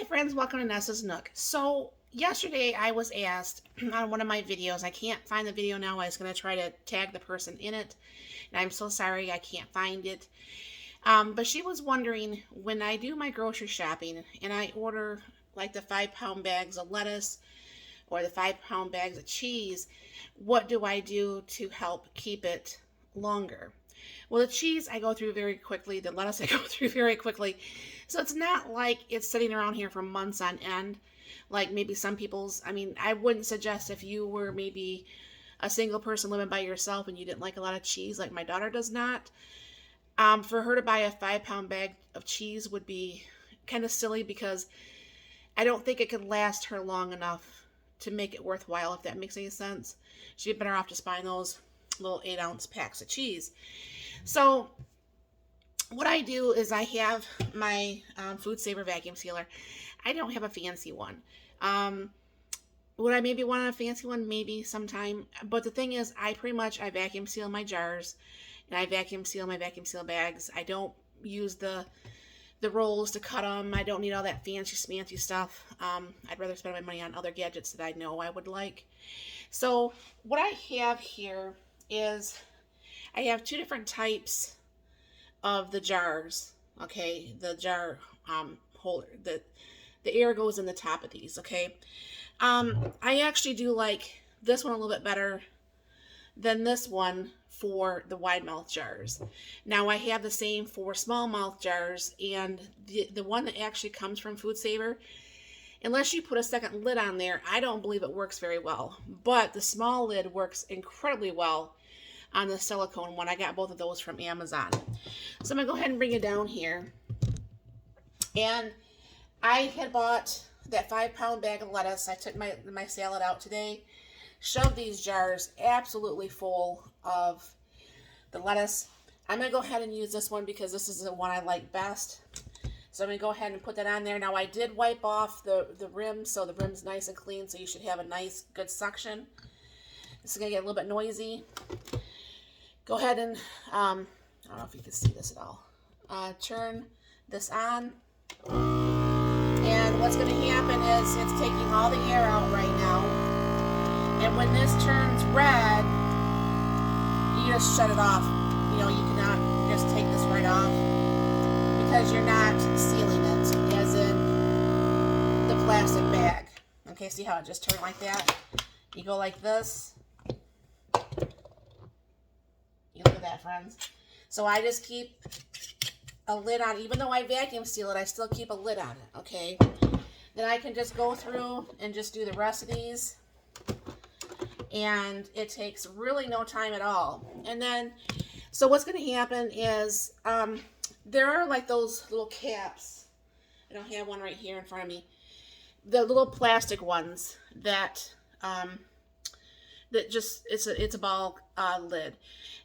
Hi friends, welcome to Nessa's Nook. So yesterday I was asked on one of my videos, I can't find the video now, I was going to try to tag the person in it, and I'm so sorry I can't find it. But she was wondering, when I do my grocery shopping and I order like the 5 pound bags of lettuce or the 5 pound bags of cheese, what do I do to help keep it longer? Well, the cheese I go through very quickly, the lettuce I go through very quickly. So it's not like it's sitting around here for months on end, like maybe some people's. I mean, I wouldn't suggest if you were maybe a single person living by yourself and you didn't like a lot of cheese, like my daughter does not. For her to buy a 5 pound bag of cheese would be kind of silly because I don't think it could last her long enough to make it worthwhile, if that makes any sense. She'd be better off just buying those little 8 ounce packs of cheese. So what I do is I have my food saver vacuum sealer. I don't have a fancy one. Would I maybe want a fancy one? Maybe sometime. But the thing is, I vacuum seal my jars, and I vacuum seal my vacuum seal bags. I don't use the rolls to cut them. I don't need all that fancy smancy stuff. I'd rather spend my money on other gadgets that I know I would like. So what I have here is I have two different types of the jars. Okay, the jar holder. The air goes in the top of these. Okay, I actually do like this one a little bit better than this one for the wide mouth jars. Now I have the same for small mouth jars, and the one that actually comes from Food Saver, unless you put a second lid on there, I don't believe it works very well. But the small lid works incredibly well on the silicone one. I got both of those from Amazon. So I'm going to go ahead and bring it down here. And I had bought that 5 pound bag of lettuce. I took my salad out today, shoved these jars absolutely full of the lettuce. I'm going to go ahead and use this one because this is the one I like best. So I'm going to go ahead and put that on there. Now I did wipe off the rim, so the rim's nice and clean, so you should have a nice, good suction. This is going to get a little bit noisy. Go ahead and, I don't know if you can see this at all, turn this on. And what's going to happen is it's taking all the air out right now. And when this turns red, you just shut it off. You know, you cannot just take this right off because you're not sealing it, as in the plastic bag. Okay, see how it just turned like that? You go like this. You look at that, friends. So I just keep a lid on. Even though I vacuum seal it, I still keep a lid on it, okay? Then I can just go through and just do the rest of these. And it takes really no time at all. And then, so what's going to happen is, there are like those little caps. I don't have one right here in front of me. The little plastic ones that, that just, it's a ball lid.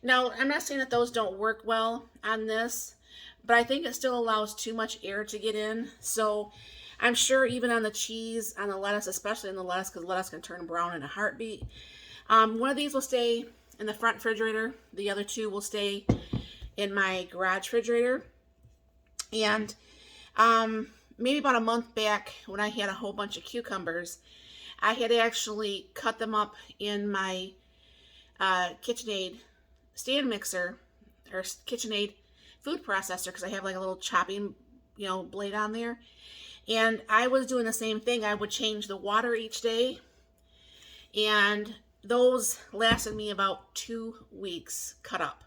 Now, I'm not saying that those don't work well on this, but I think it still allows too much air to get in. So I'm sure even on the cheese, on the lettuce, especially in the lettuce, because lettuce can turn brown in a heartbeat. One of these will stay in the front refrigerator. The other two will stay in my garage refrigerator. And maybe about a month back, when I had a whole bunch of cucumbers, I had actually cut them up in my KitchenAid stand mixer, or KitchenAid food processor, because I have like a little chopping, blade on there. And I was doing the same thing. I would change the water each day, and those lasted me about 2 weeks cut up,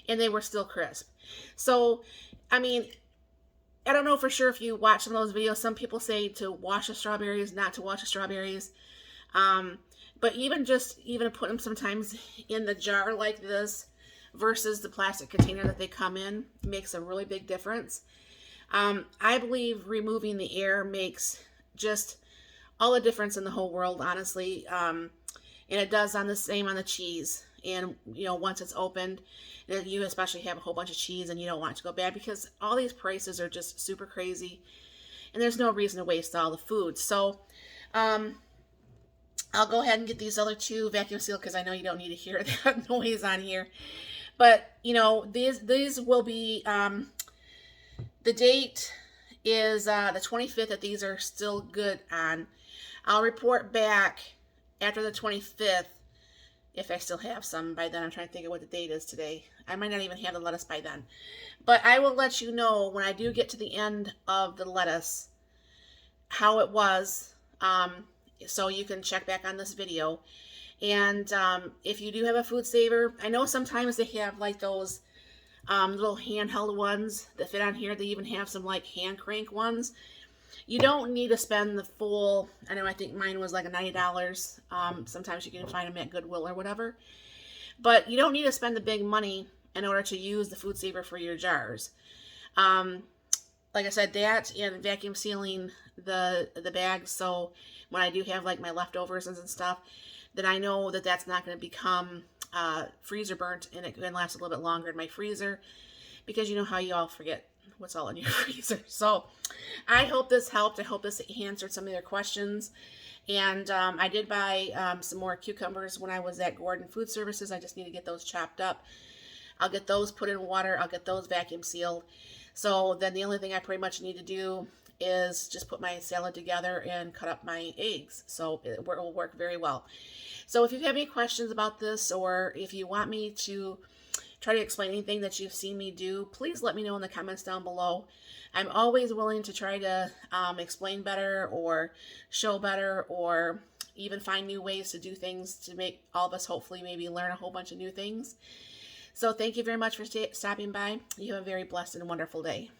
and they were still crisp. So, I mean, I don't know for sure if you watch some of those videos. Some people say to wash the strawberries, not to wash the strawberries. But even put them sometimes in the jar like this versus the plastic container that they come in makes a really big difference. I believe removing the air makes just all the difference in the whole world, honestly. And it does on the cheese. And, once it's opened, you especially have a whole bunch of cheese and you don't want it to go bad because all these prices are just super crazy. And there's no reason to waste all the food. So, I'll go ahead and get these other two vacuum sealed because I know you don't need to hear that noise on here. But, these will be, the date is the 25th that these are still good on. I'll report back after the 25th if I still have some by then. I'm trying to think of what the date is today. I might not even have the lettuce by then. But I will let you know when I do get to the end of the lettuce how it was, so you can check back on this video. And if you do have a food saver, I know sometimes they have like those little handheld ones that fit on here. They even have some like hand crank ones. You don't need to spend the full, I think mine was like a $90. Sometimes you can find them at Goodwill or whatever. But you don't need to spend the big money in order to use the food saver for your jars. Like I said, that and vacuum sealing the bags, so when I do have like my leftovers and stuff, then I know that that's not going to become freezer burnt, and it can last a little bit longer in my freezer, because you know how you all forget what's all in your freezer. So I hope this helped. I hope this answered some of your questions. And I did buy some more cucumbers when I was at Gordon Food Services. I just need to get those chopped up. I'll get those put in water. I'll get those vacuum sealed. So then the only thing I pretty much need to do is just put my salad together and cut up my eggs. So it will work very well. So if you have any questions about this, or if you want me to try to explain anything that you've seen me do, please let me know in the comments down below. I'm always willing to try to explain better, or show better, or even find new ways to do things to make all of us hopefully maybe learn a whole bunch of new things. So thank you very much for stopping by. You have a very blessed and wonderful day.